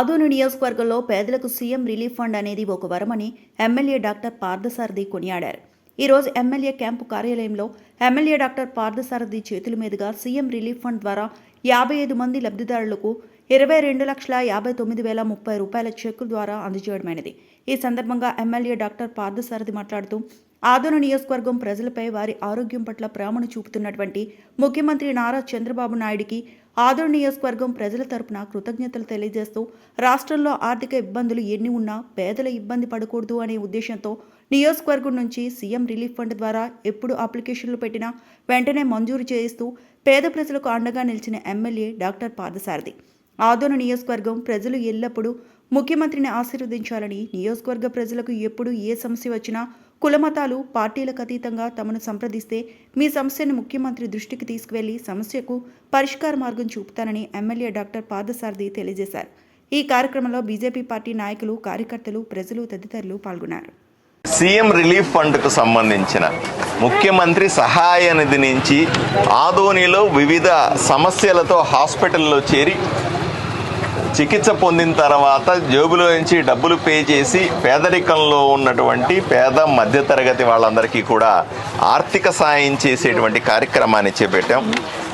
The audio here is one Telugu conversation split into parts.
ఆదోని నియోజకవర్గంలో పేదలకు సీఎం రిలీఫ్ ఫండ్ అనేది ఒక వరమని ఎమ్మెల్యే డాక్టర్ పార్థసారథి కొనియాడారు. ఈరోజు ఎమ్మెల్యే క్యాంపు కార్యాలయంలో ఎమ్మెల్యే డాక్టర్ పార్థసారథి చేతుల మీదుగా సీఎం రిలీఫ్ ఫండ్ ద్వారా 55 మంది లబ్ధిదారులకు 22,59,030 రూపాయల చెక్కు ద్వారా అందజేయడమైనది. ఈ సందర్భంగా ఎమ్మెల్యే డాక్టర్ పార్థసారథి మాట్లాడుతూ ఆదోని నియోజకవర్గం ప్రజలపై వారి ఆరోగ్యం పట్ల ప్రేమను చూపుతున్నటువంటి ముఖ్యమంత్రి నారా చంద్రబాబు నాయుడికి ఆదోని నియోజకవర్గం ప్రజల తరపున కృతజ్ఞతలు తెలియజేస్తూ రాష్ట్రంలో ఆర్థిక ఇబ్బందులు ఎన్ని ఉన్నా పేదల ఇబ్బంది పడకూడదు అనే ఉద్దేశంతో నియోజకవర్గం నుంచి సీఎం రిలీఫ్ ఫండ్ ద్వారా ఎప్పుడు అప్లికేషన్లు పెట్టినా వెంటనే మంజూరు చేయిస్తూ పేద ప్రజలకు అండగా నిలిచిన ఎమ్మెల్యే డాక్టర్ పార్థసారథి. ఆదోని నియోజకవర్గం ప్రజలు ఎల్లప్పుడూ ముఖ్యమంత్రిని ఆశీర్వదించాలని, నియోజకవర్గ ప్రజలకు ఎప్పుడు ఏ సమస్య వచ్చినా కులమతాలు పార్టీలకు అతీతంగా తమను సంప్రదిస్తే మీ సమస్యను ముఖ్యమంత్రి దృష్టికి తీసుకువెళ్లి సమస్యకు పరిష్కార మార్గం చూపుతానని ఎమ్మెల్యే డాక్టర్ పార్థసారథి తెలియజేశారు. ఈ కార్యక్రమంలో బీజేపీ పార్టీ నాయకులు, కార్యకర్తలు, ప్రజలు తదితరులు పాల్గొన్నారు. సీఎం రిలీఫ్ ఫండ్కు సంబంధించిన ముఖ్యమంత్రి సహాయ నిధి నుంచి ఆదోనిలో వివిధ సమస్యలతో హాస్పిటల్లో చేరి చికిత్స పొందిన తర్వాత జేబులో నుంచి డబ్బులు పే చేసి పేదరికంలో ఉన్నటువంటి పేద మధ్యతరగతి వాళ్ళందరికీ కూడా ఆర్థిక సాయం చేసేటువంటి కార్యక్రమాన్ని చేపట్టాం.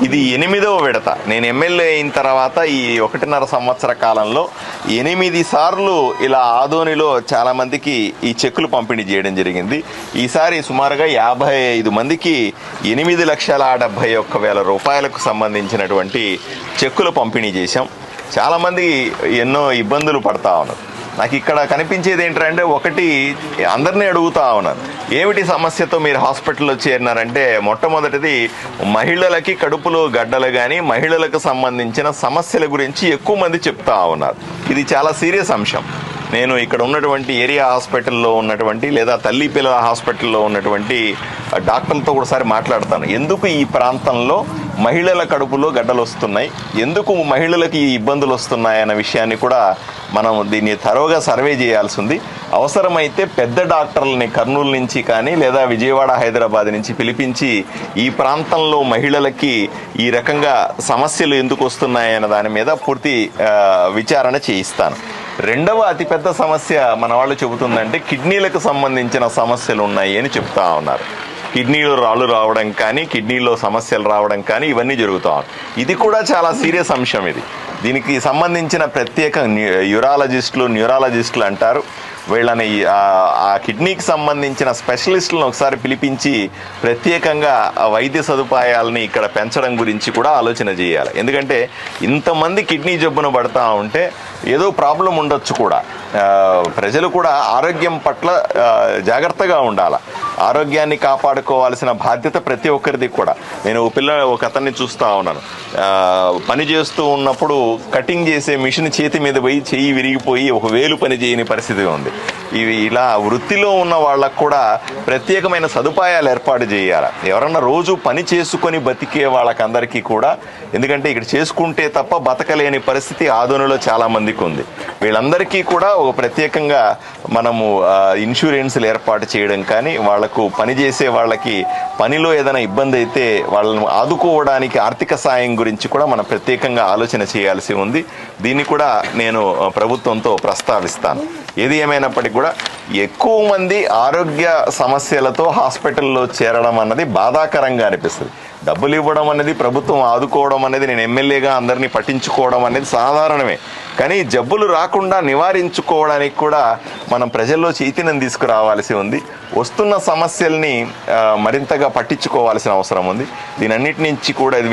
ఇది 8వ విడత. నేను ఎమ్మెల్యే అయిన తర్వాత ఈ 1.5 సంవత్సర కాలంలో 8 సార్లు ఇలా ఆదోనిలో చాలామందికి ఈ చెక్కులు పంపిణీ చేయడం జరిగింది. ఈసారి సుమారుగా 55 మందికి 8,71,000 రూపాయలకు సంబంధించినటువంటి చెక్కులు పంపిణీ చేశాం. చాలామంది ఎన్నో ఇబ్బందులు పడతా ఉన్నారు. నాకు ఇక్కడ కనిపించేది ఏంటంటే, ఒకటి అందరినీ అడుగుతా ఉన్నారు, ఏమిటి సమస్యతో మీరు హాస్పిటల్లో చేరినారంటే, మొట్టమొదటిది మహిళలకి కడుపులో గడ్డలు కానీ మహిళలకు సంబంధించిన సమస్యల గురించి ఎక్కువ మంది చెప్తా ఉన్నారు. ఇది చాలా సీరియస్ అంశం. నేను ఇక్కడ ఉన్నటువంటి ఏరియా హాస్పిటల్లో ఉన్నటువంటి లేదా తల్లి పిల్లల హాస్పిటల్లో ఉన్నటువంటి డాక్టర్లతో ఒకసారి మాట్లాడతాను. ఎందుకు ఈ ప్రాంతంలో మహిళల కడుపులో గడ్డలు వస్తున్నాయి, ఎందుకు మహిళలకి ఈ ఇబ్బందులు వస్తున్నాయి అన్న విషయాన్ని కూడా మనం దీన్ని తరోగా సర్వే చేయాల్సి ఉంది. అవసరమైతే పెద్ద డాక్టర్లని కర్నూలు నుంచి కానీ లేదా విజయవాడ, హైదరాబాద్ నుంచి పిలిపించి ఈ ప్రాంతంలో మహిళలకి ఈ రకంగా సమస్యలు ఎందుకు వస్తున్నాయి అన్న దాని మీద పూర్తి విచారణ చేయిస్తాను. రెండవ అతిపెద్ద సమస్య మన వాళ్ళు చెబుతుందంటే, కిడ్నీలకు సంబంధించిన సమస్యలు ఉన్నాయి అని చెప్తా ఉన్నారు. కిడ్నీలో రాళ్ళు రావడం కానీ, కిడ్నీలో సమస్యలు రావడం కానీ ఇవన్నీ జరుగుతూ ఉన్నాయి. ఇది కూడా చాలా సీరియస్ అంశం. దీనికి సంబంధించిన ప్రత్యేక న్యూరాలజిస్టులు అంటారు. వీళ్ళని ఆ కిడ్నీకి సంబంధించిన స్పెషలిస్టులను ఒకసారి పిలిపించి ప్రత్యేకంగా వైద్య సదుపాయాలని ఇక్కడ పెంచడం గురించి కూడా ఆలోచన చేయాలి. ఎందుకంటే ఇంతమంది కిడ్నీ జబ్బున పడతా ఉంటే ఏదో ప్రాబ్లం ఉండొచ్చు కూడా. ప్రజలు కూడా ఆరోగ్యం పట్ల జాగ్రత్తగా ఉండాలి. ఆరోగ్యాన్ని కాపాడుకోవాల్సిన బాధ్యత ప్రతి ఒక్కరిది కూడా. నేను ఒక అతన్ని చూస్తూ ఉన్నాను, పని చేస్తూ ఉన్నప్పుడు కటింగ్ చేసే మిషన్ చేతి మీద పోయి చెయ్యి విరిగిపోయి ఒక వేలు పని చేయని పరిస్థితి ఉంది. ఇలా వృత్తిలో ఉన్న వాళ్ళకు కూడా ప్రత్యేకమైన సదుపాయాలు ఏర్పాటు చేయాలి. ఎవరన్నా రోజు పని చేసుకొని బతికే వాళ్ళకందరికీ కూడా, ఎందుకంటే ఇక్కడ చేసుకుంటే తప్ప బతకలేని పరిస్థితి ఆదోనిలో చాలా మందికి ఉంది. వీళ్ళందరికీ కూడా ఒక ప్రత్యేకంగా మనము ఇన్సూరెన్స్లు ఏర్పాటు చేయడం కానీ, వాళ్లకు పనిచేసే వాళ్ళకి పనిలో ఏదైనా ఇబ్బంది అయితే వాళ్ళను ఆదుకోవడానికి ఆర్థిక సాయం గురించి కూడా మనం ప్రత్యేకంగా ఆలోచన చేయాల్సి ఉంది. దీన్ని కూడా నేను ప్రభుత్వంతో ప్రస్తావిస్తాను. ఏది ఏమైనప్పటికీ కూడా ఎక్కువ మంది ఆరోగ్య సమస్యలతో హాస్పిటల్లో చేరడం అన్నది బాధాకరంగా అనిపిస్తుంది. డబ్బులు ఇవ్వడం అనేది, ప్రభుత్వం ఆదుకోవడం అనేది, నేను ఎమ్మెల్యేగా అందరినీ పట్టించుకోవడం అనేది సాధారణమే. కానీ జబ్బులు రాకుండా నివారించుకోవడానికి కూడా మనం ప్రజల్లో చైతన్యం తీసుకురావాల్సి ఉంది. వస్తున్న సమస్యల్ని మరింతగా పట్టించుకోవాల్సిన అవసరం ఉంది.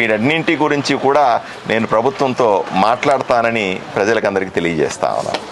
వీటన్నింటి గురించి కూడా నేను ప్రభుత్వంతో మాట్లాడతానని ప్రజలకందరికీ తెలియజేస్తా ఉన్నాను.